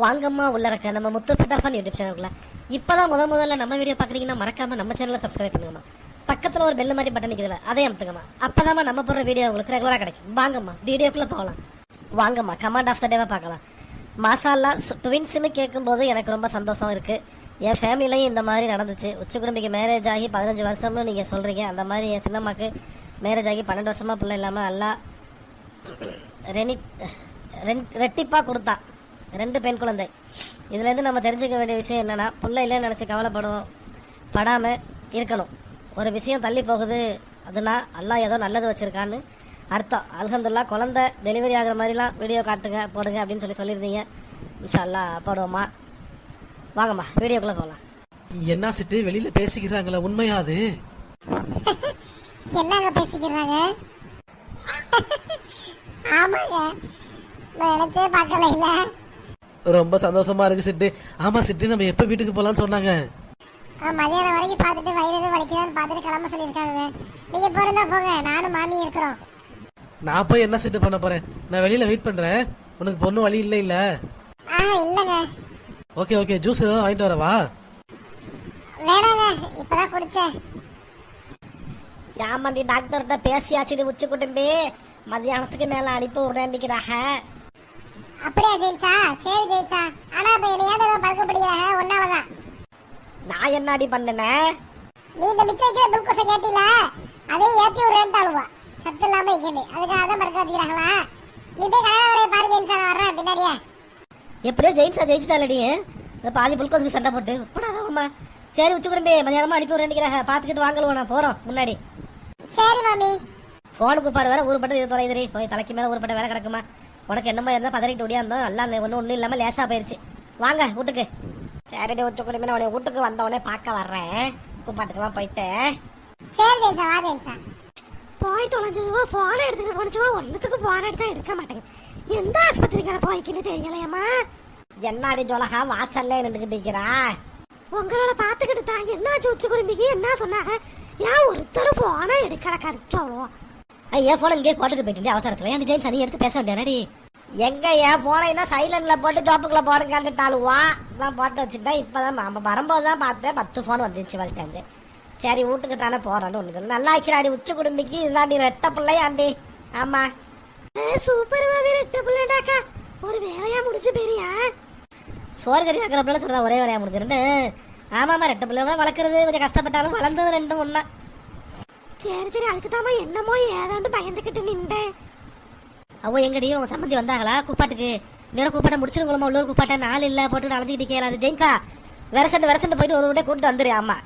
வாங்கம்மா உள்ள இருக்க நம்ம முத்து பட்டாஃபன் யூடியூப் சேனல்ல இப்பதான் முதல்ல நம்ம வீடியோ பாக்குறீங்கன்னா மறக்காம நம்ம சேனலை சப்ஸ்கிரைப் பண்ணுங்கம்மா. பக்கத்துல ஒரு பெல் மாதிரி பட்டன் நிக்குதுல அதே அமுத்துங்கம்மா. அப்பதான் நம்ம போடுற வீடியோ உங்களுக்கு ரெகுலரா கிடைக்கும். வாங்கம்மா வீடியோக்குள்ள போகலாம். வாங்கம்மா கமாண்ட் ஆஃப் த டேவா பார்க்கலாம். மாசாலா ட்வின்ஸ்னு கேட்கும்போது எனக்கு ரொம்ப சந்தோஷம் இருக்கு. என் ஃபேமிலிலையும் இந்த மாதிரி நடந்துச்சு. உச்ச குடும்பிக்கு மேரேஜ் ஆகி 15 வருஷம்னு நீங்க சொல்றீங்க. அந்த மாதிரி என் சின்னம்மாக்கு மேரேஜ் ஆகி 12 வருஷமா பிள்ளை இல்லாம எல்லாம் ரெட்டிப்பா கொடுத்தா 2 பெண் குழந்தை. இதுலேருந்து நம்ம தெரிஞ்சுக்க வேண்டிய விஷயம் என்னன்னா, பிள்ளை இல்லைன்னு நினச்சி படாமல் இருக்கணும். ஒரு விஷயம் தள்ளி போகுது அதுனா அல்லாஹ் ஏதோ நல்லது வச்சுருக்கான்னு அர்த்தம். அல்ஹம்துலில்லாஹ் குழந்தை டெலிவரி ஆகிற மாதிரிலாம் வீடியோ காட்டுங்க போடுங்க அப்படின்னு சொல்லியிருந்தீங்க. இன்ஷா அல்லாஹ் போடுவோம்மா. வாங்கம்மா வீடியோக்குள்ளே போகலாம். என்ன சிட்டு வெளியில பேசிக்கிறாங்களா? உண்மையா அது? என்னங்க பேசிக்கிறாங்க? ஆமாங்க, நினைச்சே பார்க்கல. இல்ல ரொம்ப சந்தோஷமா இருக்கு சிட்டு. ஆமா சிட்டு, நம்ம எப்ப வீட்டுக்கு போலாம்னு சொன்னாங்க? மதியானம் வரைக்கும் பார்த்துட்டு வயிறு எதுவும் வலிக்குதான்னு பார்த்துட்டு கிளம்ப சொல்லியிருக்காங்க. நீங்க போறதா போங்க, நானும் மாமி இருக்கிறோம். நான் போய் என்ன சிட்டு பண்ண போறேன்? நான் வெளியில வெயிட் பண்றேன். உனக்கு பொண்ணு வழி இல்ல? இல்லங்க. ஓகே ஓகே, ஜூஸ் ஏதாவது வாங்கிட்டு வரவா? வேணாங்க, இப்பதான் குடிச்சேன். யாமண்டி டாக்டர்கிட்ட பேசியாச்சு. உச்சி குடும்பி மதியானத்துக்கு மேல அனுப்பி விடுறாங்க. அப்படியா ஜெயிச்சா? சரி ஜெயிச்சா. ஆனா இப்ப என்னையாவது பழக்கப்படுகிறாங்க ஒன்னாலதான். நான் என்ன அடி பண்ணேன்? நீ இந்த மிச்சம் வைக்கிற குளுக்கோஸை கேட்டில, அதையும் ஏற்றி விடுறேன்ட்டாளுவா. சத்து இல்லாம வைக்கணும், அதுக்காக தான் படுக்க வச்சுக்கிறாங்களா? நீ போய் கல்யாண பாரு ஜெயிச்சா, நான் வர்றேன் பின்னாடியே. எப்படியோ ஜெயிச்சாலடி பாதி புல்கோஸுக்கு சண்டை போட்டு போடாதம்மா. சரி உச்சி குடும்பி மதியானமா அனுப்பி விடுறாங்க. பாத்துக்கிட்டு வாங்கலுவோம், நான் போறோம் முன்னாடி. சரி மாமி. போனுக்கு பாடு வேற ஊருப்பட்டு இது தொலைதுரி போய் தலைக்கு மேல ஊருப்பட்ட வேலை கிடக்குமா? உனக்கு என்னமா இருந்தா பதறிட்டு ஓடியாந்தோம். எல்லாம் ஒன்றும் இல்லாம லேசா போயிருச்சு. வாங்க வீட்டுக்கு. சரிடி உச்ச குடும்பி, உடனே வீட்டுக்கு வந்தவொடனே பார்க்க வர்றேன். குப்பாட்டுக்கெல்லாம் போயிட்டு. சரி ஜெயிச்சா, வா ஜெயிச்சா. போயிட்டு தொலைஞ்சதுவா போன எடுத்துட்டு போனச்சுவா. ஒன்னுத்துக்கு போன எடுத்தா எடுக்க மாட்டேங்க. எந்த ஆஸ்பத்திரிக்கார போய்க்கின்னு தெரியலையம்மா. என்னாடி ஜொலகா வாசல்ல நின்றுகிட்டு இருக்கிறா? உங்களோட பாத்துக்கிட்டு தான் என்னாச்சு உச்சி குடும்பிக்கு? என்ன சொன்னாங்க? ஏன் ஒருத்தரும் போன எடுக்கிற கரிச்சோம். ஐயா போன இங்கே போட்டுட்டு போயிட்டு அவசரத்துல என் ஜெயின் சனி எடுத்து பேச வேண்டியடி. எங்க ஏன் போனா சைலண்ட்ல போட்டு ஜாப்புக்குள்ள போடுங்கன்னுட்டாலுவா. நான் போட்டு வச்சுட்டேன். இப்பதான் வரும்போது தான் பார்த்தேன் 10 போன் வந்துச்சு வளர்த்தாந்து. சரி வீட்டுக்கு தானே போறேன்னு ஒண்ணு நல்லா ஆக்கிறாடி. உச்சி குடும்பிக்கு இதுதாண்டி ரெட்ட பிள்ளையாண்டி. ஆமா சூப்பர் ரெட்ட பிள்ளைடாக்கா. ஒரு வேலையா முடிச்சு பெரியா சோறு கறி ஆக்கிற பிள்ளை சொல்றா. ஒரே வேலையா முடிஞ்சிருந்து. ஆமாமா ரெட்ட பிள்ளைங்க வளர்க்கறது கொஞ்சம் கஷ்டப்பட்டாலும் வளர்ந்தது 2 ஒண்ணா. சரி அதுக்கு தாமா என்னமோ ஏதாண்டு பயந்துக்கிட்டு நின்றேன். அவ எங்கடியும் உங்க சம்பந்தி வந்தாங்களா குப்பாட்டுக்கு? இன்னொரு குப்பாட்டை முடிச்சிருங்களா? உள்ளூர் குப்பாட்டை 4 இல்ல போட்டு அலைஞ்சிக்கிட்டு கேளாது. ஜெயின்சா விரசண்டு போயிட்டு ஒரு விட கூட்டிட்டு வந்துரு. ஆமா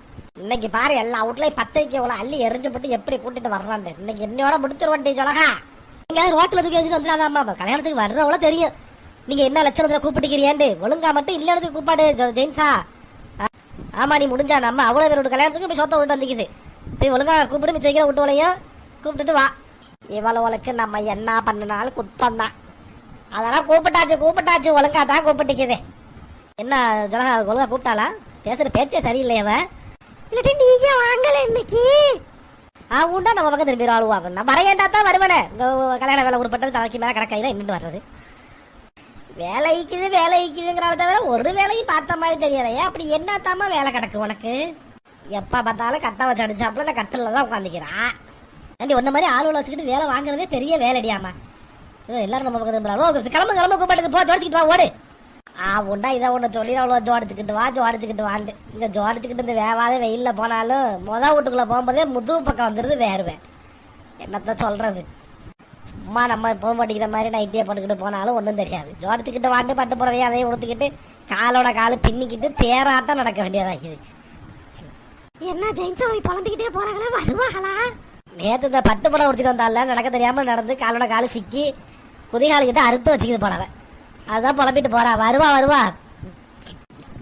இன்னைக்கு பாரு எல்லா அவுட்லையும் 10 வைக்க அள்ளி எரிஞ்சு போட்டு எப்படி கூட்டிட்டு வர்றான். இன்னைக்கு என்னோட முடிச்சிருவண்டி ஜொலகா. நீங்க ரோட்ல தூக்கி வச்சுட்டு வந்துடாதாம்மா. கல்யாணத்துக்கு வர்றவள தெரியும் நீங்க என்ன லட்சணத்துல கூப்பிட்டுக்கிறீண்டு. ஒழுங்கா மட்டும் இல்ல கூப்பாடு ஜெயின்சா. ஆமா நீ முடிஞ்சா நம்ம அவ்வளவு பேரோட கல்யாணத்துக்கு போய் சொத்த விட்டு வந்துக்குது. போய் ஒழுங்கா கூப்பிட்டு மிச்சம் விட்டுவளையும் கூப்பிட்டுட்டு வா. இவ்வளவுக்கு நம்ம என்ன பண்ணினாலும் குத்தம் தான். அதெல்லாம் கூப்பிட்டாச்சு ஒழுங்கா தான் கூப்பிட்டுக்குது. என்ன ஜொலகா ஒழுங்கா கூப்பிட்டாளா? பேசுற பேச்சே சரியில்லையவ. இல்லாட்டி நீங்க வாங்கல இன்னைக்கு உண்டா நம்ம பக்கம் திரும்பி ஆளுவாங்க. நான் வரையண்டா தான் வருவேனே. கல்யாண வேலை உருப்பட்டது தலைக்கு மேல கிடக்கையில இன்னும் வர்றது. வேலை ஈக்குதுங்கிறால தவிர ஒரு வேலையும் பார்த்த மாதிரி தெரியலையே. அப்படி என்னத்தாம வேலை கிடக்கு உனக்கு? எப்ப பார்த்தாலும் கட்டை வச்சு அடிச்சாப்புல இந்த கட்டில தான் உட்காந்துக்கிறா. ஏண்டி ஒன்ன மாதிரி ஆளுகளை வச்சுக்கிட்டு வேலை வாங்குறதே பெரிய வேலைடியாமா. எல்லாரும் நம்ம பக்கம் திரும்புறாளோ. கிளம்பு கூப்பாட்டுக்கு போ, ஜோடிச்சுக்கிட்டு வா ஓடு. உண்டா இதை ஒன்று சொல்லி அவ்வளோ ஜோடிச்சுக்கிட்டு வாண்டு. இங்கே ஜோடிச்சுக்கிட்டு இந்த வேவாத வெயில்ல போனாலும் வீட்டுக்குள்ள போகும்போதே முதுகு பக்கம் வந்துடுது வேறுவேன். என்னத்த சொல்றது? அம்மா நம்ம போக மாட்டேங்கிற மாதிரி நைட்டியே போட்டுக்கிட்டு போனாலும் ஒன்றும் தெரியாது. ஜோடிச்சுக்கிட்டு வாண்டு பட்டு புடவையை அதையும் உடுத்துக்கிட்டு காலோட காலு பின்னிக்கிட்டு தேராட்டம் நடக்க வேண்டியதாகிது. என்ன ஜெயின்ஸா போய் புலம்பிக்கிட்டே போறாங்களா? வருவாங்களா? நேற்று இந்த பட்டு புடவை உடுத்திட்டு வந்தால நடக்க தெரியாம நடந்து காலோட காலு சிக்கி குதிகாலுக்கிட்ட அறுத்து வச்சுக்கிது போனவன். அதான் புலம்பிட்டு போறா. வருவா.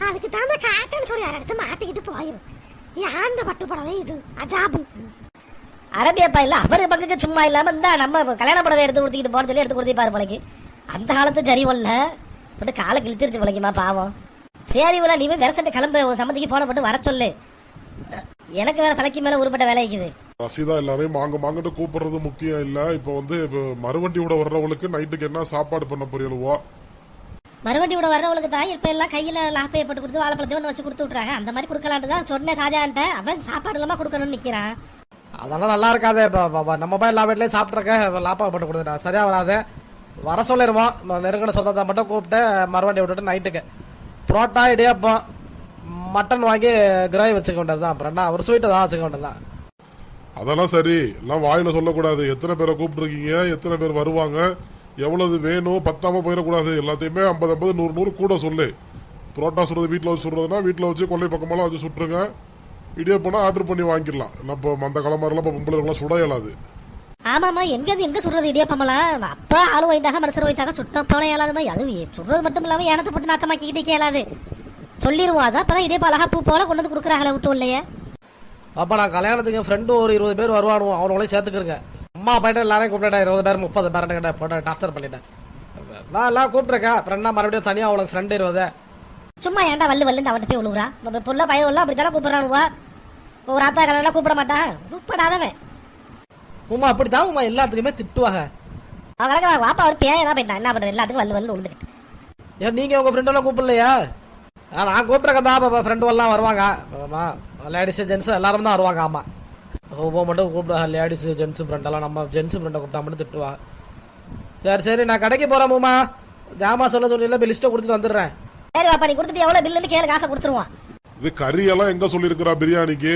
அதுக்கு தான் காட்டன் சொல்லி எடுத்து மாட்டிக்கிட்டு போயிரு. ஏன் இந்த பட்டு புடவை இது அஜாபு. அரபியப்பா இல்ல அவரு பங்குக்கு சும்மா இல்லாம இந்த நம்ம கல்யாண புடவை எடுத்து கொடுத்துக்கிட்டு போன்னு சொல்லி எடுத்து கொடுத்திருப்பாரு பிள்ளைக்கு. அந்த காலத்து சரி ஒல்ல போட்டு காலை கிழிச்சிருச்சு பிள்ளைக்குமா பாவம். சரி உள்ள நீ விரசட்டு கிளம்பு. சம்மந்திக்கு போன போட்டு வர சொல்லு. எனக்கு வேற தலைக்கு மேல உருப்பட்ட வேலை இருக்குது. ரசிதா எல்லாரையும் மாங்கட்டு கூப்பிடுறது முக்கியம் இல்ல. இப்ப மறுவண்டி விட வர்றவங்களுக்கு நைட்டுக்கு என்ன சாப்பாடு பண்ண போறீங்களோ? மறுவண்டி விட வர்றவளுக்கு தான் இப்ப எல்லாம் கையில லாப்பையை போட்டு கொடுத்து வாழைப்பழத்தை ஒன்று வச்சு கொடுத்து விட்றாங்க. அந்த மாதிரி கொடுக்கலான்ட்டு தான் சொன்னேன் ஷாஜான்ட்ட. அவன் சாப்பாடு இல்லாம கொடுக்கணும்னு நிக்கிறான். அதெல்லாம் நல்லா இருக்காது. இப்போ நம்ம போய் எல்லா வீட்லேயும் சாப்பிட்ருக்க லாப்பா போட்டு கொடுத்துட்டா சரியா வராது. வர சொல்லிடுவோம். நெருங்கின சொந்தத்தை மட்டும் கூப்பிட்டு மறுவண்டி விட்டுட்டு நைட்டுக்கு புரோட்டா இடியாப்பம் மட்டன் வாங்கி கிரேவி வச்சுக்க வேண்டியது தான். அப்புறம் என்ன ஒரு ஸ்வீட்டை தான் வச்சுக்க வேண்டியது தான். அதெல்லாம் சரி, எல்லாம் வாயில சொல்லக்கூடாது. எத்தனை பேரை கூப்பிட்டுருக்கீங்க, எத்தனை பேர் வருவாங்க, எவ்வளவு வேணும், பத்தாம போயிடக்கூடாது. எல்லாத்தையுமே 50 50 100 100 கூட சொல்லு. புரோட்டா சுடுறது வீட்டில் வச்சு சுடுறதுனா வீட்டில் வச்சு கொள்ளை பக்கமெல்லாம் வச்சு சுட்டுருங்க. இடியாப்போனா ஆர்டர் பண்ணி வாங்கிடலாம். நம்ம அந்த கிளம்புறலாம் இப்போ பொம்பளைலாம் சுட இயலாது. ஆமாமா, எங்க சுடுறது இடியாப்பமெல்லாம்? அப்பா ஆளு வைத்தாக மனசு வைத்தாக சுட்டம் போல இயலாதுமா. அது சுடுறது மட்டும் இல்லாம ஏனத்தை போட்டு நாத்தமாக்கிக்கிட்டே கேளாது சொல்லிடுவோம். அதான் அப்பதான் இடியாப்பம் அழகா பூ போல கொண்டு வந்து கொடுக்குறாங்களே விட்டு இல்லையே. அப்போ நான் கல்யாணத்துக்கு ஃப்ரெண்டு ஒரு 20 பேர் வருவானுவோம். அவனுங்களையும் சேர்த்துக்கிறேங்க. அம்மா போயிட்டு எல்லாரையும் கூப்பிட்டேன். 20 பேர் 30 பேர் கிட்ட போட்டு டார்ச்சர் பண்ணிட்டேன். நான் எல்லாம் கூப்பிட்டுருக்கேன். அப்புறம் என்ன மறுபடியும் தனியாக அவனுக்கு ஃப்ரெண்டு 20. சும்மா ஏன்டா வல்லுன்னு அவன்கிட்ட போய் விழுவுறா? நம்ம பொருளை பயிர் உள்ள அப்படி தானே கூப்பிடுறானுவா. ஒரு ஆத்தா கல்யாணம் கூப்பிட மாட்டான். கூப்பிடாதவன் உமா அப்படித்தான் உமா எல்லாத்துக்குமே திட்டுவாங்க. அவன் வாப்பா அவர் பேயதான் போயிட்டான். என்ன பண்றது, எல்லாத்துக்கும் வல்லு விழுந்துக்கிட்டு. ஏன் நீங்க உங்க ஃப்ரெண்டெல்லாம் கூப்பிடலையா? நான் கூப்பிட்றேன் தான். ஃப்ரெண்டு எல்லாம் வருவாங்க. லேடிஸு ஜென்ஸு எல்லாரும் தான் வருவாங்க. ஆமாம், மட்டும் கூப்பிடுவாங்க. லேடிஸு ஜென்ஸு ஃப்ரெண்டெல்லாம் நம்ம ஜென்ஸு ஃப்ரெண்டை கூப்பிட்டா மட்டும் திட்டுவாங்க. சரி நான் கடைக்கு போகிறேன் மூமா. ஜாமா சொல்ல சொன்னீங்களா, இப்போ லிஸ்ட்டை கொடுத்துட்டு வந்துடுறேன். சரி வாப்பா, நீ கொடுத்துட்டு எவ்வளோ பில்லுன்னு கேளு, காசை கொடுத்துருவான். இது கறியெல்லாம் எங்க சொல்லியிருக்கிறா பிரியாணிக்கு?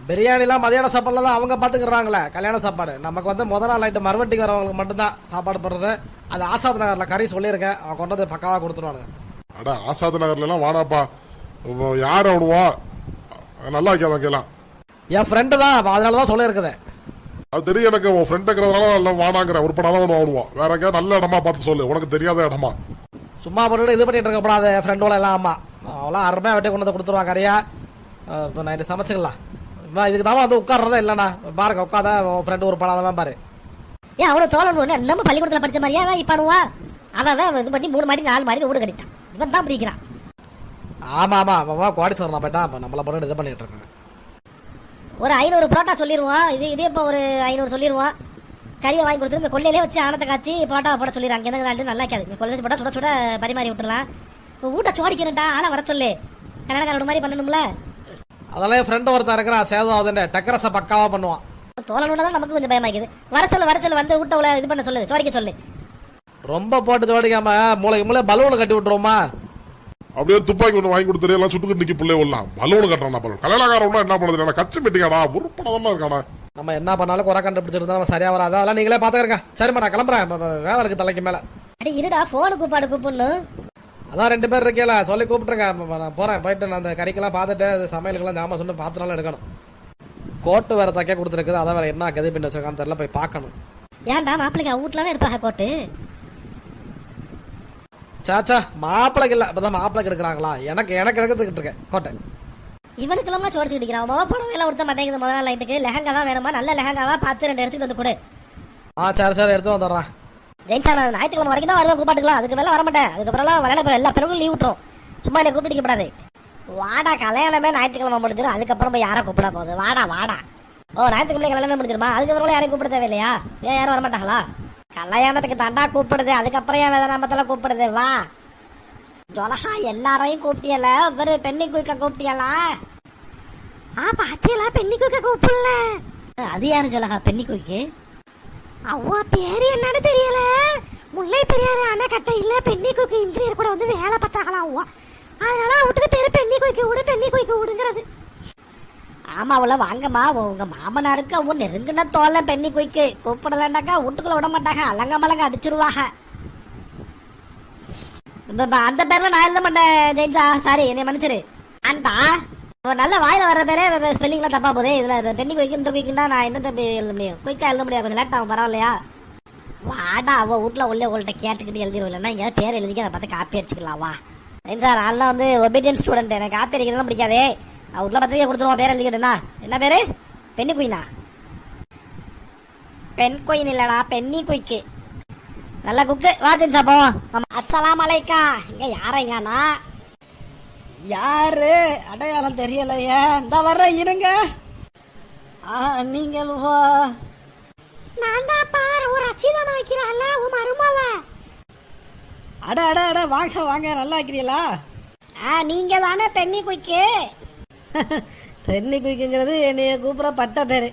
பிரியாணிலாம் மதியான சாப்பாடுல தான் அவங்க பார்த்துக்கிறாங்களே. கல்யாண சாப்பாடு நமக்கு வந்து முதல் நாள் நைட்டு மறுவட்டிக்கு வரவங்களுக்கு மட்டும்தான் சாப்பாடு போடுறது. அது ஆசாத் நகரில் கறி சொல்லியிருக்கேன். அவன் கொண்டு வந்து பக்காவாக கொடுத்துருவானுங்க. அடா ஆசாத் நகர்ல எல்லாம் வானாப்பா. யார் அவனுவா? நல்லா இருக்காதான் கேலாம். என் ஃப்ரெண்டு தான், அதனால தான் சொல்லியிருக்குது. அது தெரியும் எனக்கு. உன் ஃப்ரெண்டுங்கிறதுனால நல்லா வானாங்கிற உருப்படாதான் ஒன்று வாங்குவான். வேற எங்கேயாவது நல்ல இடமா பார்த்து சொல்லு, உனக்கு தெரியாத இடமா. சும்மா போட்டு இது பண்ணிட்டு இருக்கப்படாது. என் ஃப்ரெண்டோட எல்லாம் ஆமா அவெல்லாம் அருமையாக வெட்டி கொண்டு வந்து கொடுத்துருவான் கறியா. இப்போ நைட்டு சமைச்சிக்கலாம். இதுக்கு தான் வந்து உட்கார்றதா இல்லைண்ணா. பாருங்க உட்காத உன் ஃப்ரெண்டு ஒரு படாதான் பாரு. ஏன் அவனை தோழன் நம்ம பள்ளிக்கூடத்தில் படிச்ச மாதிரியா தான் பண்ணுவா? அவன் இது பண்ணி 3 மாடி 4 மாடி வீடு கட்டிட்டான். இவன் தான் பிடிக்கிறான். ஆமா அவன் கோடீஸ்வரன் போயிட்டான். இப்போ நம்மளை போட்டு இது பண்ணிட்டு இருக்காங்க. ஒரு 500 புரோட்டா சொல்லிடுவோம். இது இடியப்போ ஒரு 500 சொல்லிடுவோம். கறியை வாங்கி கொடுத்துரு. இந்த கொள்ளையிலே வச்சு ஆனத்தை காய்ச்சி புரோட்டா போட சொல்லிடுறாங்க. எனக்கு நல்லா இருக்காது. இந்த கொள்ளை போட்டா சுட சுட பரிமாறி விட்டுலாம். ஊட்ட சோடிக்கணும்டா, ஆளை வர சொல்லு. கல்யாணக்காரோட மாதிரி பண்ணணும்ல. அதெல்லாம் என் ஃப்ரெண்டு ஒருத்தன் இருக்கிறான் சேதுவாதன். டெக்கரஸை பக்காவா பண்ணுவான். தோழனோட தான் நமக்கு கொஞ்சம் பயமாக்குது. வர சொல்லு வந்து ஊட்ட இது பண்ண சொல்லு, சோடிக்க சொல்லு. ரொம்ப போட்டு ஜோடிக்காம மூளை பலூனை கட்டி விட்டுருவோமா? அப்படியே துப்பாக்கி ஒன்று வாங்கி கொடுத்துரு. எல்லாம் சுட்டுக்கிட்டு நிக்கி பிள்ளை விடலாம். பலூனு கட்டுறான் பலூன். கல்யாணக்காரன் என்ன பண்ணுறது? கச்சி மெட்டிக்காடா, உருப்படமா இருக்காடா. நம்ம என்ன பண்ணாலும் குறை கண்டுபிடிச்சிருந்தா நம்ம சரியா வராது. அதெல்லாம் நீங்களே பாத்துக்கிறங்க. சரிம்மா நான் கிளம்புறேன். வேலை இருக்கு தலைக்கு மேல. அடி இருடா, போனு கூப்பிடணும். அதான் 2 பேர் இருக்கேல சொல்லி கூப்பிட்டுருங்க. நான் போறேன். போயிட்டு நான் அந்த கறிக்கெல்லாம் பார்த்துட்டு சமையலுக்கெல்லாம் ஜாமான் சொன்னு பாத்திரம்லாம் எடுக்கணும். கோட்டு வேற தைக்க கொடுத்துருக்குது. அதான் வேற என்ன கதை பண்ணி வச்சிருக்கான்னு தெரியல, போய் பார்க்கணும். ஏன்டா மாப்பிள்ளைக்கு வீட்டுலாம் எடுப்பாங்க கோட்டு? சாச்சா மாப்பிளைக்கு இல்ல, இப்பதான் மாப்பிளைக்கு எடுக்கிறாங்களா? எனக்கு எடுத்துக்கிட்டு இருக்கேன் கோட்டை. இவனுக்கெல்லாம் சோடிச்சு கிடைக்கிறான். மொபைல் புடவை எல்லாம் கொடுத்த மாட்டேங்குது. முதல் நாள் நைட்டுக்கு லெஹங்கா தான் வேணுமா? நல்ல லெஹங்காவா பார்த்து 2 எடுத்துட்டு வந்து கொடு. சரி எடுத்து வந்துடுறேன். ஜெயின்ஸா, நான் ஞாயிற்றுக்கிழமை வரைக்கும் தான் வருவேன். கூப்பாட்டுக்கலாம். அதுக்கு மேலே வரமாட்டேன். அதுக்கப்புறம் விளையாட எல்லா பேரும் லீவ் விட்டுரும். சும்மா என்னை கூப்பிட்டு கூடாது. வாடா, கல்யாணமே ஞாயிற்றுக்கிழமை முடிஞ்சிடும். அதுக்கப்புறம் போய் யாரை கூப்பிட போகுது? வாடா. ஓ, ஞாயிற்றுக்கிழமை கல்யாணமே முடிஞ்சிருமா? அதுக்கப்புறம் யாரையும் கூப்பிட தேவையில்லையா? ஏன் யாரும் வரமாட்டாங்களா? கல்யாணத்துக்கு தாண்டா கூப்பிடுது. அதுக்கப்புறம் ஏன் வேதநாமத்தில் கூப்பிடுது? வா ஜொலகா, எல்லாரையும் கூப்பிட்டியல. ஒரு பெண்ணி குயிக்க கூப்பிட்டியலா? பாத்தியலா, பெண்ணி குயிக்க கூப்பிடல. அது யாரு ஜொலகா பெண்ணி குயிக்கு? அவ்வா பேரு என்னன்னு தெரியல. முல்லை பெரியாரு அணைக்கட்டை இல்ல பெண்ணி குயிக்கு இன்ஜினியர் கூட வந்து வேலை பார்த்தாங்களா? அவ்வா, அதனால வீட்டுக்கு பேரு பெண்ணி குயிக்கு விடுங்கிறது. ஆமா, அவள வாங்கம்மா. உங்க மாமனாருக்கு அவங்க நெருங்கின தோல்ல பெண்ணி குயிக்கு கூப்பிடலண்டாக்கா வீட்டுக்குள்ள விட மாட்டாங்க. அலங்க மலங்க அடிச்சிருவாங்க. அந்த பேர்ல நான் எழுத மாட்டேன் ஜெயின்ஸா. சாரி, என்னை மன்னிச்சிரு. அந்த நல்ல வாயில வர்ற பேரே ஸ்பெல்லிங்லாம் தப்பா போதே. இதுல பெண்ணி குயிக்கு இந்த குயிக்குன்னா நான் என்ன தப்பி எழுத முடியும்? குயிக்கா எழுத முடியாது. கொஞ்சம் லேட் ஆகும். பரவாயில்லையா? வாடா, அவ வீட்டுல உங்கள்கிட்ட கேட்டுக்கிட்டு எழுதிடுவில்லைன்னா இங்கே பேர் எழுதிக்க அதை பார்த்து காப்பி அடிச்சுக்கலாம். வா சார், நான் வந்து ஒபீடியன்ட் ஸ்டூடெண்ட். எனக்கு காப்பி அடிக்கிறதுலாம் பிடிக்காதே. வீட்டில் பத்திரிக்கை கொடுத்துருவோம். பேர் எழுதிக்கிட்டேன்னா என்ன பேரு? பெண்ணி குயினா? பெண் குயின் இல்லடா, பெண்ணி குயிக்கு. நல்ல குக்கு. வா ஜெயின்ஸா போவோம். அஸ்ஸலாம் அலைக்கா. இங்க யாரைங்கண்ணா? யாரு அடையாளம் தெரியலையே. இந்த வர்ற இருங்க. நீங்கள் நான் தான் பாரு ஒரு ரசீதம் வைக்கிறாள் உன் மருமாவ. அட அட அட வாங்க வாங்க, நல்லா இருக்கிறீங்களா? நீங்க தானே பெண்ணி குயிக்கு? பெண்ணி குயிக்குங்கிறது என்னைய கூப்பிட்ற பட்ட பேர்.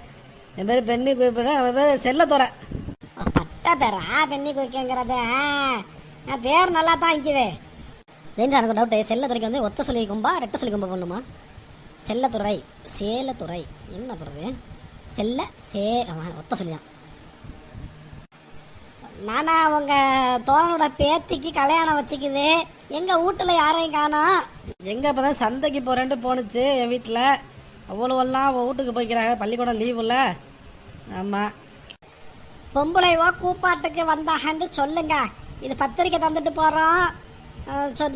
என் பேர் பெண்ணி குயிப்பு, நம்ம பேர் செல்லத்துறை. பட்ட பேரா பெண்ணி குயிக்குங்கிறது? பேர் நல்லா தான் இருக்குது. எனக்கு டவுட்டு, செல்லத்துறைக்கு வந்து ஒத்த சொல்லி கும்பா ரெட்ட சொல்லி கும்பா பண்ணுமா? செல்லத்துறை, சேலத்துறை, என்ன பண்ணுறது? ஒத்த சொல்லி தான். நானா உங்க தோனோட பேத்திக்கு கல்யாணம் வச்சுக்குது. எங்க வீட்டுல யாரையும் காணோம். எங்க இப்பதான் சந்தைக்கு போறேன்ட்டு போனுச்சு என் வீட்டுல. அவ்வளோவெல்லாம் வீட்டுக்கு போய்க்கிறாங்க, பள்ளிக்கூடம் லீவுல. ஆமா, பொம்பளைவோ கூப்பாட்டுக்கு வந்தாகன்னு சொல்லுங்க. இது பத்திரிக்கை தந்துட்டு போறோம்.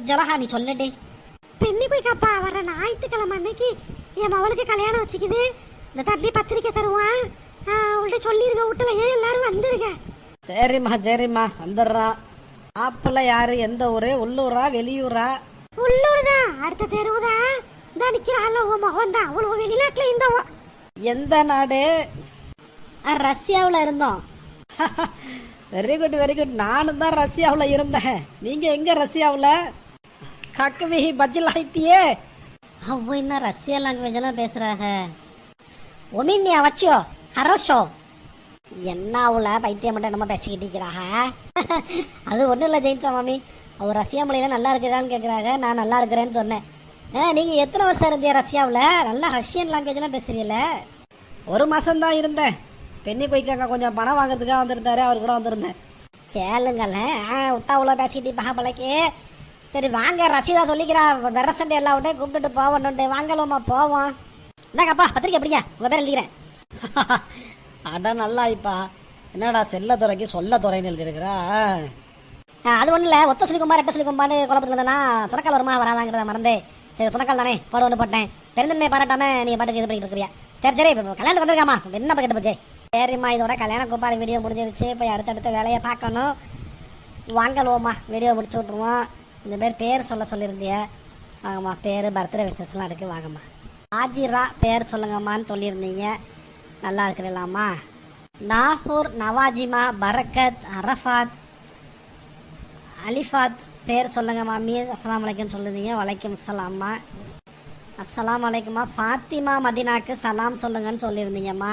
ஜலகா நீ சொல்லடி. பெண்ணி போய்க்காப்பா வர ஞாயிற்றுக்கிழமை அன்னைக்கு என் மவளுக்கு கல்யாணம் வச்சுக்குது. இந்த தம்பி பத்திரிக்கை தருவான், அவள்கிட்ட சொல்லிருங்க. வீட்டுல ஏன் எல்லாரும் வந்துருங்க. சரிம்மா சரிம்மா, வந்துடுறான். ஆப்பிள யாரு, எந்த ஊரு? உள்ளூரா வெளியூரா? உள்ளூர் தான், அடுத்த தெருவு தான். இந்த நிக்கிறாள் உன் மகன் தான். அவ்வளவு வெளிநாட்டுல இருந்தவ. எந்த நாடு? ரஷ்யாவுல இருந்தோம். Very good very good. நானும் தான் ரஷ்யாவில் இருந்தேன். நீங்க எங்க ரஷ்யாவில்? கக்கவி பஜ்ஜில் ஆயித்தியே. அவ என்ன ரஷ்யா லாங்குவேஜ் எல்லாம் பேசுறாங்க. ஒமின்யா வச்சோ ஹரோஷோ என்ன அவள பைத்தியம் மட்டும் என்னமா பேசிக்கிட்டு இருக்கிறாங்க. அது ஒன்றும் இல்லை ஜெயின்சா மாமி, அவர் ரஷ்யா மொழியில நல்லா இருக்கிறான்னு கேட்குறாங்க. நான் நல்லா இருக்கிறேன்னு சொன்னேன். நீங்க எத்தனை வருஷம் இருந்தீங்க ரஷ்யாவில்? நல்லா ரஷ்யன் லாங்குவேஜ் எல்லாம் பேசுறீல்ல? 1 மாசம் தான் இருந்தேன். பெண்ணி கொய்க்காங்க கொஞ்சம் பணம் வாங்குறதுக்காக வந்திருந்தாரு, அவர் கூட வந்திருந்தேன். கேளுங்கல்ல, விட்டா அவ்வளோ பேசிக்கிட்டு பகப்பலைக்கு. சரி வாங்க, ரசீதா சொல்லிக்கிறா. வெற சண்டை எல்லா விட்டையும் கூப்பிட்டுட்டு போவோன்ட்டு. வாங்கலாமா போவோம். இந்தாங்கப்பா பத்திரிக்கை பிடிங்க, உங்க பேர் எழுதிக்கிறேன். அட நல்லா இப்பா, என்னடா செல்லத்துறைக்கு சொல்லத்துறைன்னு எழுதிருக்கிறா? அது ஒன்றும் இல்லை, ஒத்த சொல்லி கும்பா ரெட்ட சொல்லி கும்பான்னு குழப்பத்தில் இருந்தேன்னா துணக்கால் வருமா வராதாங்கிறத மறந்து சரி துணக்கால் தானே போட ஒன்று போட்டேன். பெருந்தன்மை பாராட்டாம நீங்க பாட்டுக்கு இது பண்ணிட்டு இருக்கிறியா? சரி சரி, இப்போ கல்யாணத்துக்கு வந்திருக்காமா, என்ன பக்கெட்டு போச்சு? சரிம்மா, இதோட கல்யாண கூப்பாடு வீடியோ முடிஞ்சிருச்சு. இப்போ அடுத்தடுத்த வேலையை பார்க்கணும். வாங்கலுவோம்மா, வீடியோ முடிச்சு விட்ருவோம். இந்த பேர் சொல்ல சொல்லியிருந்திய. வாங்கம்மா, பேர் பர்த்டே விசேஷம்லாம் இருக்குது. வாங்கம்மா. ஆஜிரா பேர் சொல்லுங்கம்மான்னு சொல்லியிருந்தீங்க. நல்லா இருக்கிறீங்களாம்மா? நாகூர், நவாஜிமா, பரக்கத், அரஃபாத், அலிஃபாத் பேர் சொல்லுங்க மாமி. அஸ்ஸலாமு அலைக்கும் சொல்லுதீங்க. வலைக்கும் அஸ்ஸலாம்மா. அஸ்ஸலாமு அலைக்குமா. ஃபாத்திமா மதினாக்கு சலாம் சொல்லுங்கன்னு சொல்லியிருந்தீங்கம்மா.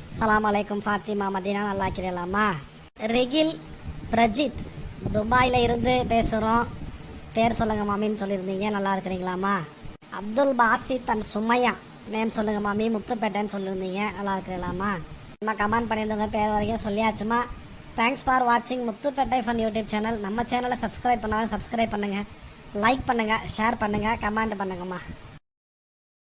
அஸ்ஸலாமு அலைக்கும் ஃபாத்திமா மதினா, நல்லா இருக்கிறீங்களாம்மா? ரெகில் பிரஜித், துபாயில் இருந்து பேசுகிறோம். பேர் சொல்லுங்க மாமின்னு சொல்லியிருந்தீங்க. நல்லா இருக்கிறீங்களாம்மா? அப்துல் பாசித் அண்ட் சுமையா நேம் சொல்லுங்க மாமி. முத்துப்பேட்டைன்னு சொல்லியிருந்தீங்க. நல்லா இருக்கிறீங்களாம்மா? நம்ம கமெண்ட் பண்ணியிருந்தவங்க பேர் வரைக்கும் சொல்லியாச்சுமா. தேங்க்ஸ் ஃபார் வாட்சிங் முத்துப்பேட்டை ஃபன் யூடியூப் சேனல். நம்ம சேனலை சப்ஸ்கிரைப் பண்ணாலும் சப்ஸ்கிரைப் பண்ணுங்கள், லைக் பண்ணுங்கள், ஷேர் பண்ணுங்கள், கமெண்ட் பண்ணுங்கம்மா.